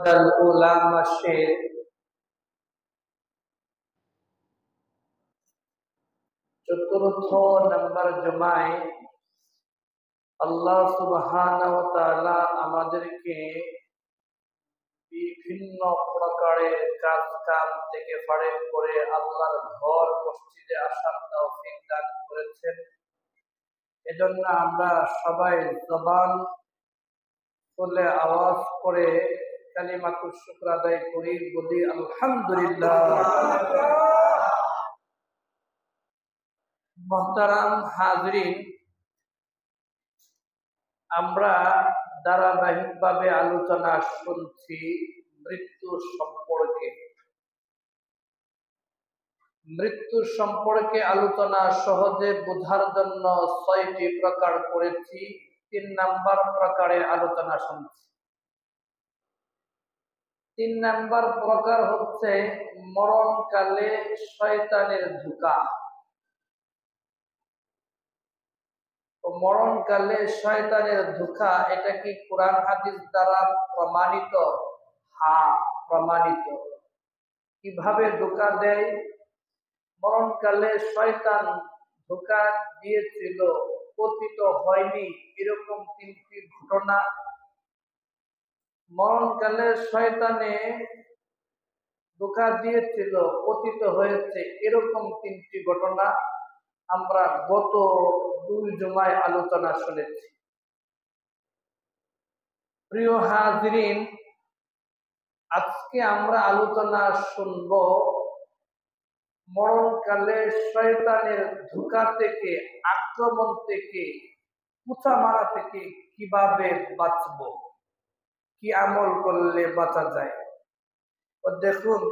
উলা মাসের চতুর্থ নম্বর জুমায় আল্লাহ সুবহানাহু ওয়া তাআলা আমাদেরকে বিভিন্ন প্রকারের কাজ কাম থেকে ফারেক করে আল্লাহর ঘর মসজিদে আসার তৌফিক দান করেছেন। এজন্য আমরা সবাই জবান খুলে আওয়াজ করে কালিমাতুশ শুকর আদায় করি, বলি আলহামদুলিল্লাহ। মুহতারাম হাজরিন, আমরা ধারাবাহিকভাবে আলোচনা শুনছি মৃত্যু সম্পর্কে। মৃত্যু সম্পর্কে আলোচনা সহজে বোঝার জন্য ৬টি প্রকার করেছি। ৩ নাম্বার প্রকারের আলোচনা শুনছি। ৩ নাম্বার প্রকার হচ্ছে মরণকালে শয়তানের ধোঁকা। মরণকালে শয়তানের ধোঁকা, এটা কি কোরআন হাদিস দ্বারা প্রমাণিত? হ্যাঁ, প্রমাণিত। কিভাবে ধোঁকা দেয়? মরণকালে শয়তান ধোঁকা দিয়েছিল, পতিত হয়নি, এরকম ৩টি ঘটনা। মরণকালে শয়তানে ধোঁকা দিয়েছিল, পতিত হয়েছে, এরকম ৩টি ঘটনা আমরা গত ২ জুমায় আলোচনা শুনেছি। প্রিয় হাজরিন, আজকে আমরা আলোচনা শুনব মরণকালে শয়তানের ধোঁকা থেকে, আক্রমণ থেকে, কুচা মারা থেকে কিভাবে বাঁচব, কি আমল করলে বাঁচা যায়। দেখুন,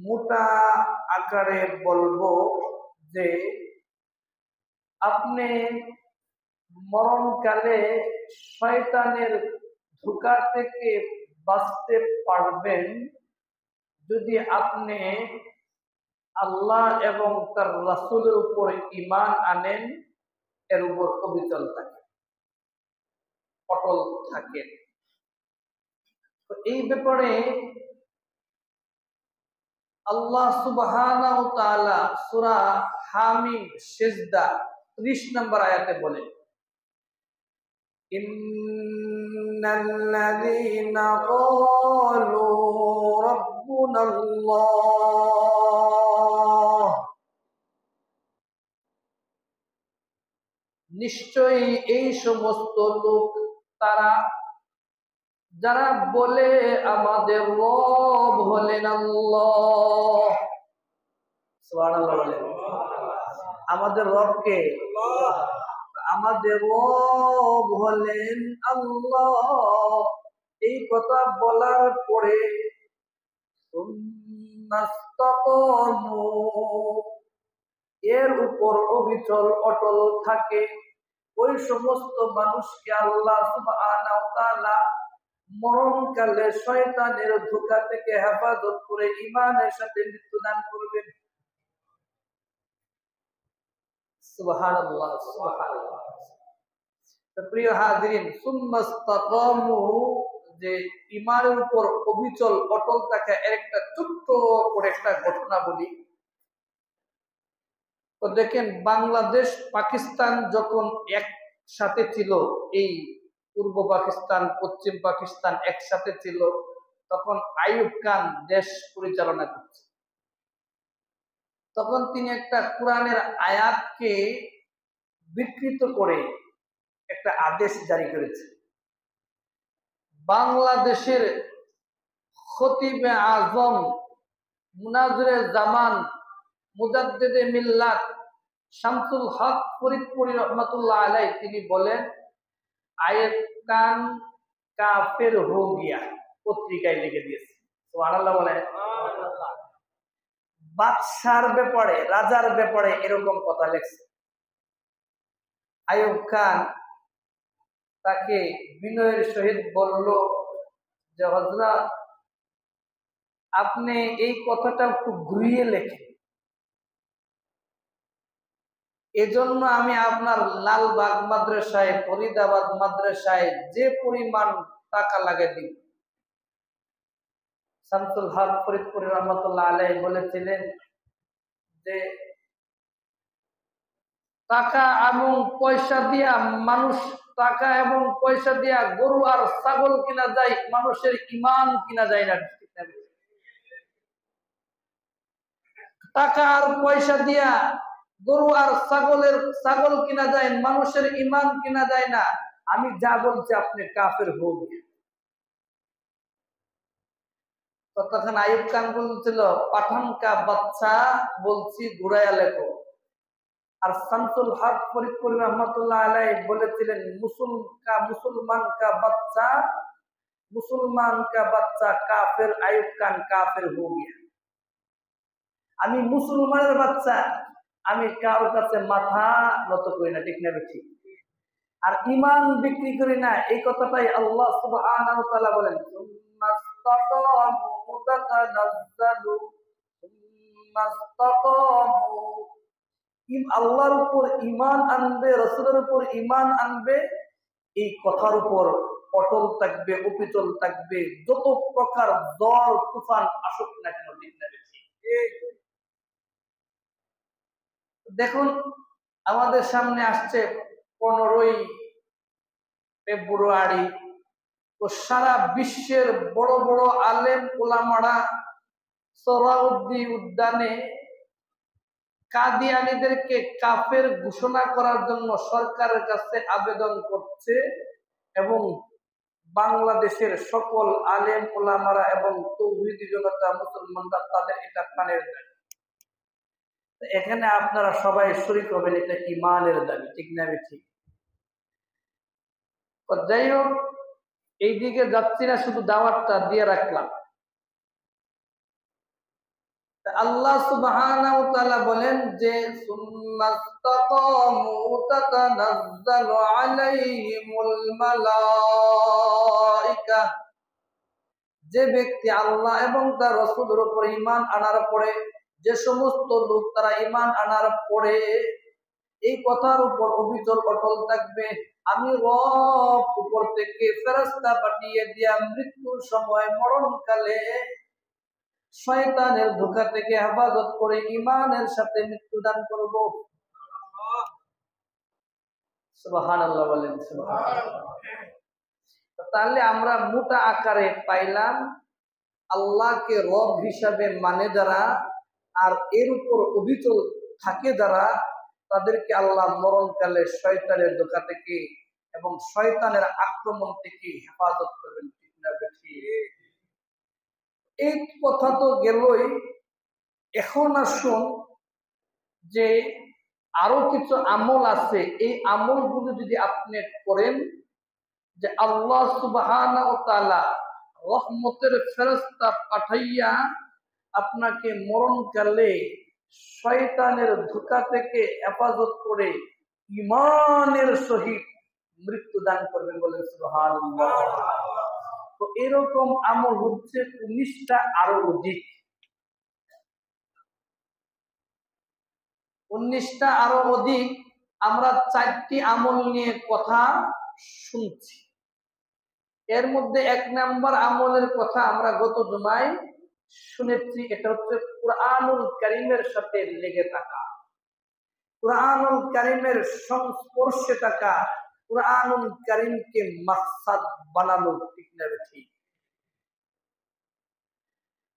মোটা আকারে বলবো যে আপনি মরণকালে শয়তানের ধোঁকা থেকে বাঁচতে পারবেন যদি আপনি আল্লাহ এবং তার রাসূলের উপর ঈমান আনেন, এর উপর অবিচল থাকেন, অটল থাকেন। তো এই ব্যাপারে আল্লাহ সুবহানাহু ওয়া তাআলা সূরা হামিম সিজদা ৩০ নম্বর আয়াতে বলেন, ইন্নাল্লাযীনা ক্বালু রাব্বুনাল্লাহ, নিশ্চয়ই এই সমস্ত লোক তারা যারা বলে আমাদের রব হলেন আল্লাহ। সুবহানাল্লাহ বলেন। আমাদের রবকে, আমাদের রব হলেন আল্লাহ। এই কথা বলার পরে এর উপর অবিচল অটল থাকে, ওই সমস্ত মানুষকে আল্লাহ সুবহানাহু ওয়া তাআলা মরণকালে শয়তানের ধোঁকা থেকে হেফাজত করে ঈমানের সাথে মৃত্যুদান করবেন। সুবহানাল্লাহ, সুবহানাল্লাহ। প্রিয় হাজরিন, সুম্মাস্তাকামু, যে ঈমানের উপর অবিচল অটল থাকা, এর একটা ছোট্ট করে একটা ঘটনা বলি। তো দেখেন, বাংলাদেশ পাকিস্তান যখন একসাথে ছিল, এই পূর্ব পাকিস্তান পশ্চিম পাকিস্তান একসাথে ছিল, তখন আইয়ুব খান দেশ পরিচালনা করছে। তখন তিনি একটা কোরআনের আয়াতকে বিকৃত করে একটা আদেশ জারি করেছে। বাংলাদেশের খতিবে আজম মুনাজিরে জামান মুজাদ্দিদে মিল্লাত শামসুল হক ফরিদপুরি রহমাতুল্লাহ আলাইহি তিনি বলেন, আয়াত কান কাফের হো গিয়া, পত্রিকায় লিখে দিয়েছে। সুবহানাল্লাহ বলেন। বাদশার ব্যাপারে, রাজার ব্যাপারে এরকম কথা লেখছে। আইয়ুব খান তাকে বিনয়ের সহিত বলল যে, হযরত, আপনি এই কথাটা একটু ঘুরিয়ে লেখেন, এজন্য আমি আপনার লালবাগ মাদ্রাসায়, ফরিদাবাদ মাদ্রাসায় যে পরিমাণ টাকা লাগে দিব, শামসুল হক ফরিদপুরি রহমতুল্লাহ আলাইহি বলেছিলেন যে টাকা এবং পয়সা দিয়া মানুষ, টাকা এবং পয়সা দিয়া গরু আর ছাগল কিনা যায়, মানুষের ইমান কিনা যায় না। টাকা আর পয়সা দিয়া গরু আর ছাগল কিনা যায়, মানুষের ইমান কিনা যায় না। আমি যা বলছি আপনি কাফের হোক। তখন আইয়ুব খান বলছিল পাঠান কা বাচ্চা বলছি ঘুরাইয়া লেখো। আর শামসুল হক ফরিদপুরি রহমতুল্লাহ আলাইহি বলেছিলেন মুসলমান কা বাচ্চা কাফের, আইয়ুব খান কাফের হো গিয়া। আমি মুসলমানের বাচ্চা, আমি কারোর কাছে মাথা নত করি না, ঠিক না ঠিক? আর ইমান বিক্রি করি না, এই কথাটাই আল্লাহ সুবহানাহু ওয়া তাআলা বলেন আল্লাহর উপর ইমান আনবে, রাসূলের উপর ইমান আনবে, এই কথার উপর অটল থাকবে, অবিচল থাকবে, যত প্রকার ঝড় তুফান আসুক না কেন, ঠিক না ঠিক? দেখুন আমাদের সামনে আসছে 15ই ফেব্রুয়ারি, তো সারা বিশ্বের বড় বড় আলেম ওলামারা সোহরাওয়ার্দী উদ্যানে কাদিয়ানীদেরকে কাফের ঘোষণা করার জন্য সরকারের কাছে আবেদন করছে, এবং বাংলাদেশের সকল আলেম ওলামারা এবং তৌহিদি জনতা মুসলমানরা তাদের এটা প্রাণের দাবি। এখানে আপনারা সবাই শরীক হবেন, এটা ইমানের দাবি, ঠিক না ঠিক? যাই হোক, এইদিকে যাচ্ছি না, শুধু দাওয়াতটা দিয়ে রাখলাম। আল্লাহ সুবহানাহু ওয়া তাআলা বলেন যে সুন্নাস্তাকামু তাতানাজ্জালু আলাইহিমুল মালাইকা, যে ব্যক্তি আল্লাহ এবং তার রাসূলের উপর ঈমান আনার পরে, যে সমস্ত লোক তারা ঈমান আনার পরে এই কথার উপর অবিচল অটল থাকবে, আমি রব উপর থেকে ফেরেশতা পাঠিয়ে দিয়া মৃত্যুর সময় মরণকালে শয়তানের ধোঁকা থেকে হেফাজত করে ঈমানের সাথে মৃত্যুদান করব। সুবহানাল্লাহ বলেন, সুবহানাল্লাহ। তাহলে আমরা মোটা আকারে পাইলাম আল্লাহকে রব হিসাবে মানে যারা, আর এর উপর অবিচল থাকে যারা, তাদেরকে আল্লাহ মরণকালে শয়তানের ধোঁকা থেকে এবং শয়তানের আক্রমণ থেকে হেফাজত করবেন, ঠিক না ঠিক? এই কথা তো গেলই। এখন আসুন যে আরো কিছু আমল আছে, এই আমলগুলো যদি আপনি করেন, যে আল্লাহ সুবহানাহু ওয়া তাআলা রহমতের ফেরেশতা পাঠাইয়া আপনাকে মরণকালে শয়তানের ধোঁকা থেকে হেফাজত করে ঈমানের সহিত মৃত্যু দান করবেন, বলেন সুবহানাল্লাহ। তো এরকম আমল হচ্ছে 19টা, আরো অধিক 19টা আরো অধিক। আমরা 4টি আমল নিয়ে কথা শুনছি। এর মধ্যে 1 নাম্বার আমলের কথা আমরা গত জুমায় শুনেছি, এটা হচ্ছে কুরআনুল কারীমের সাথে লেগে থাকা, কুরআনুল কারীমের সংস্পর্শে থাকা, কুরআনুল কারীমকে মাকসাদ বানানো, ঠিক না ঠিক?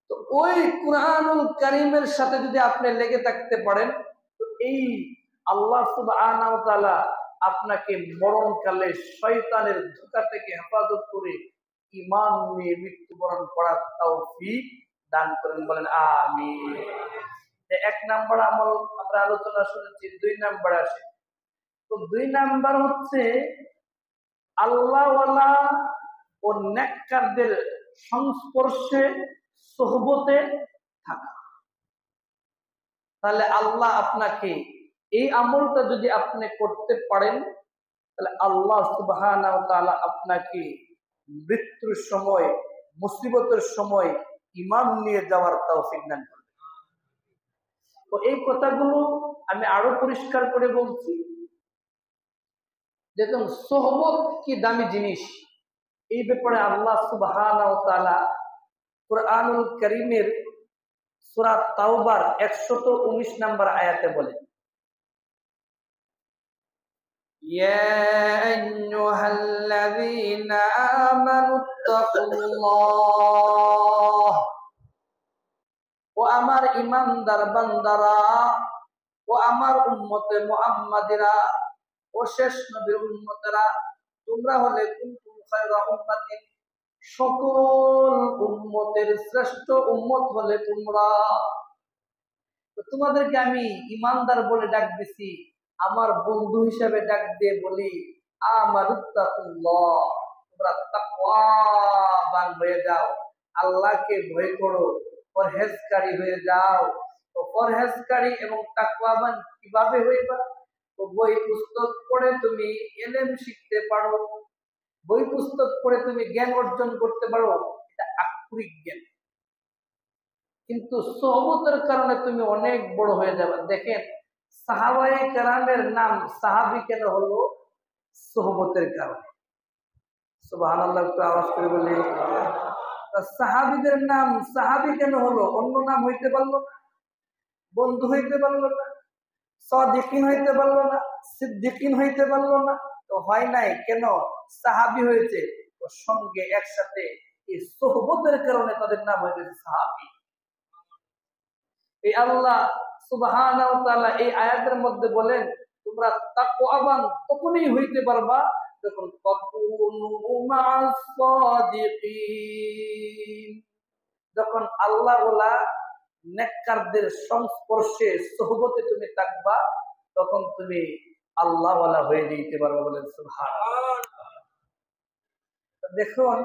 তো ওই কুরআনুল কারীমের সাথে যদি আপনি লেগে থাকতে পারেন, তো এই আল্লাহ সুবহানাহু ওয়া তাআলা আপনাকে মরণকালে শয়তানের ধোঁকা থেকে হেফাজত করে ঈমান নিয়ে মৃত্যুবরণ করার তৌফিক দান করেন, বলেন আমিন। 1 নাম্বার আমল আমরা আলোচনা শুনেছি, 2 নাম্বার আসে। তো 2 নাম্বার হচ্ছে আল্লাহওয়ালা ও নেককারদের সংস্পর্শে সোহবতে থাকা। তাহলে আল্লাহ আপনাকে এই আমলটা যদি আপনি করতে পারেন, তাহলে আল্লাহ সুবহানাহু ওয়া তাআলা আপনাকে মৃত্যুর সময়, মুসিবতের সময় ঈমান নিয়ে যাওয়ার তৌফিক দান করবেন। তো এই কথাগুলো আমি আরো পরিষ্কার করে বলছি। দেখুন, সোহবত কি দামি জিনিস, এই ব্যাপারে আল্লাহ সুবহানাহু ওয়া তাআলা কুরআনুল কারীমের সূরা তাওবার 119 নম্বর আয়াতে বলে, ইয়া আইয়ুহাল্লাযীনা আমানুত্তাকুল্লাহ, ও আমার ঈমানদার বান্দারা, ও আমার উম্মতে মুহাম্মাদিরা, ও শেষ নবীর উম্মতেরা, তোমরা হলে কুনতুম খায়রা উম্মাতিন, সকল উম্মতের শ্রেষ্ঠ উম্মত হলে তোমরা। তো তোমাদেরকে আমি ঈমানদার বলে ডাক দিছি, আমার বন্ধু হিসেবে ডাক দিয়ে বলি আমানুত্তাকুল্লাহ, তোমরা তাকওয়াবান হয়ে যাও, আল্লাহকে ভয় করো, পরহেজগারী হয়ে যাও। তো পরহেজগারী এবং তাকওয়াবান কিভাবে হইবা? তো বই পুস্তক পড়ে তুমি ইলম শিখতে পারো, বই পুস্তক পড়ে তুমি জ্ঞান অর্জন করতে পারো, এটা আক্ষরিক জ্ঞান। কিন্তু সোহবতের কারণে তুমি অনেক বড় হয়ে যাবে। দেখেন সাহাবায়ে কেরামের নাম সাহাবী কেন হলো? সোহবতের কারণে। সুবহানাল্লাহ, একটু আওয়াজ করে বলি। সাহাবীদের নাম সাহাবী কেন হলো? অন্য নাম হইতে পারলো না? বন্ধু হইতে পারলো না? সাদিকিন হইতে পারলো না? সিদ্দিকিন হইতে পারলো না? তো হয় নাই কেন? সাহাবী হয়েছে। ওর সঙ্গে একসাথে এই সোহবতের কারণে তাদের নাম হয়ে গেছে সাহাবী। এই আল্লাহ সুবহানাহু ওয়া তাআলা এই আয়াতের মধ্যে বলেন, তোমরা তাকওয়াবান তখনই হইতে পারবা যখন তাকুনু মা'আস সাদিকিন, যখন আল্লাহওয়ালা নেককারদের সংস্পর্শে সোহবতে তুমি থাকবা, তখন তুমি আল্লাহওয়ালা হয়ে যেতে পারবে। বলেন সুবহানাল্লাহ। দেখুন